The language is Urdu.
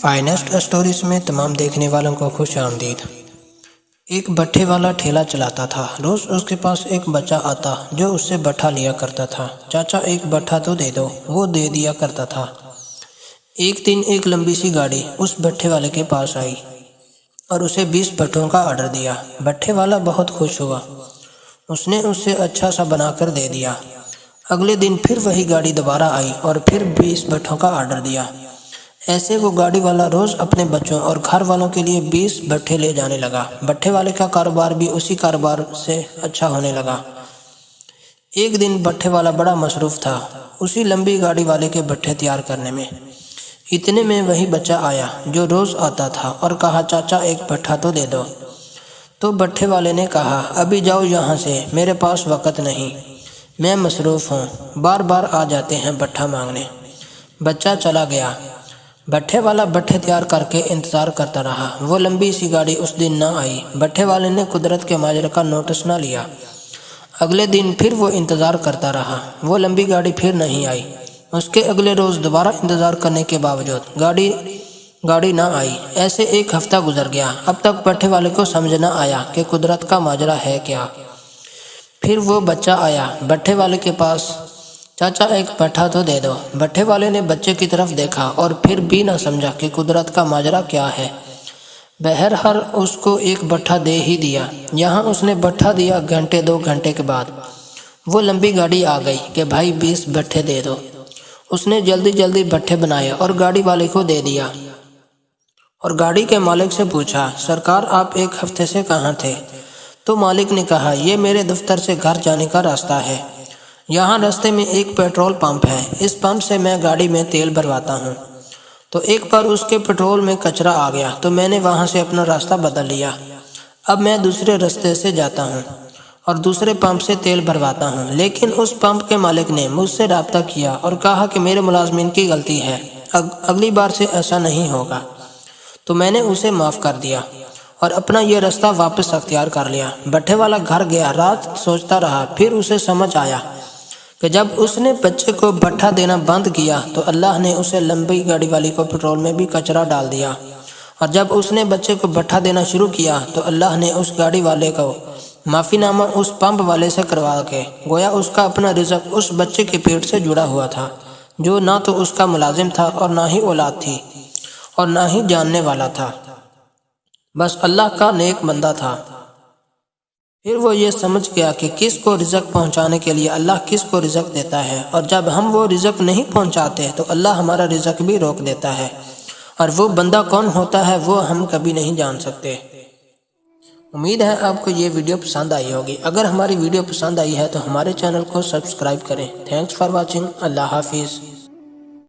فائنسٹ اسٹوریز میں تمام دیکھنے والوں کو خوش آمدید۔ ایک بٹھے والا ٹھیلا چلاتا تھا۔ روز اس کے پاس ایک بچہ آتا جو اس سے بٹھا لیا کرتا تھا۔ چاچا ایک بٹھا تو دے دو، وہ دے دیا کرتا تھا۔ ایک دن ایک لمبی سی گاڑی اس بٹھے والے کے پاس آئی اور اسے 20 بٹھوں کا آرڈر دیا۔ بٹھے والا بہت خوش ہوا، اس نے اسے اچھا سا بنا کر دے دیا۔ اگلے دن پھر وہی گاڑی دوبارہ آئی اور پھر 20 بٹھوں کا آرڈر دیا۔ ایسے وہ گاڑی والا روز اپنے بچوں اور گھر والوں کے لیے 20 بٹھے لے جانے لگا۔ بٹھے والے کا کاروبار بھی اسی کاروبار سے اچھا ہونے لگا۔ ایک دن بٹھے والا بڑا مصروف تھا اسی لمبی گاڑی والے کے بٹھے تیار کرنے میں۔ اتنے میں وہی بچہ آیا جو روز آتا تھا اور کہا، چاچا ایک بٹھا تو دے دو۔ تو بٹھے والے نے کہا، ابھی جاؤ یہاں سے، میرے پاس وقت نہیں، میں مصروف ہوں، بار بار آ جاتے ہیں بٹھا مانگنے۔ بچہ چلا گیا۔ بٹھے والا بٹھے تیار کر کے انتظار کرتا رہا۔ وہ لمبی سی گاڑی اس دن نہ آئی۔ بٹھے والے نے قدرت کے ماجرا کا نوٹس نہ لیا۔ اگلے دن پھر وہ انتظار کرتا رہا، وہ لمبی گاڑی پھر نہیں آئی۔ اس کے اگلے روز دوبارہ انتظار کرنے کے باوجود گاڑی نہ آئی۔ ایسے ایک ہفتہ گزر گیا۔ اب تک بٹھے والے کو سمجھ نہ آیا کہ قدرت کا ماجرا ہے کیا۔ پھر وہ بچہ آیا بٹھے والے کے پاس، چاچا ایک بٹھا تو دے دو۔ بٹھے والے نے بچے کی طرف دیکھا اور پھر بھی نہ سمجھا کہ قدرت کا ماجرا کیا ہے۔ بہرحال اس کو ایک بٹھا دے ہی دیا۔ یہاں اس نے بٹھا دیا، گھنٹے 2 گھنٹے کے بعد وہ لمبی گاڑی آ گئی کہ بھائی 20 بٹھے دے دو۔ اس نے جلدی جلدی بٹھے بنائے اور گاڑی والے کو دے دیا اور گاڑی کے مالک سے پوچھا، سرکار آپ ایک ہفتے سے کہاں تھے؟ تو مالک نے کہا، یہ میرے دفتر سے گھر جانے کا راستہ ہے، یہاں راستے میں ایک پیٹرول پمپ ہے، اس پمپ سے میں گاڑی میں تیل بھرواتا ہوں۔ تو ایک بار اس کے پیٹرول میں کچرا آ گیا تو میں نے وہاں سے اپنا راستہ بدل لیا۔ اب میں دوسرے راستے سے جاتا ہوں اور دوسرے پمپ سے تیل بھرواتا ہوں، لیکن اس پمپ کے مالک نے مجھ سے رابطہ کیا اور کہا کہ میرے ملازمین کی غلطی ہے، اگلی بار سے ایسا نہیں ہوگا۔ تو میں نے اسے معاف کر دیا اور اپنا یہ راستہ واپس اختیار کر لیا۔ بٹھے والا گھر گیا، رات سوچتا رہا، پھر اسے سمجھ آیا کہ جب اس نے بچے کو بٹھا دینا بند کیا تو اللہ نے اسے لمبی گاڑی والی کو پیٹرول میں بھی کچرا ڈال دیا، اور جب اس نے بچے کو بٹھا دینا شروع کیا تو اللہ نے اس گاڑی والے کو معافی نامہ اس پمپ والے سے کروا کے گویا اس کا اپنا رزق اس بچے کے پیٹ سے جڑا ہوا تھا، جو نہ تو اس کا ملازم تھا اور نہ ہی اولاد تھی اور نہ ہی جاننے والا تھا، بس اللہ کا نیک بندہ تھا۔ پھر وہ یہ سمجھ گیا کہ کس کو رزق پہنچانے کے لیے اللہ کس کو رزق دیتا ہے، اور جب ہم وہ رزق نہیں پہنچاتے تو اللہ ہمارا رزق بھی روک دیتا ہے، اور وہ بندہ کون ہوتا ہے وہ ہم کبھی نہیں جان سکتے۔ امید ہے آپ کو یہ ویڈیو پسند آئی ہوگی۔ اگر ہماری ویڈیو پسند آئی ہے تو ہمارے چینل کو سبسکرائب کریں۔ Thanks for watching. اللہ حافظ۔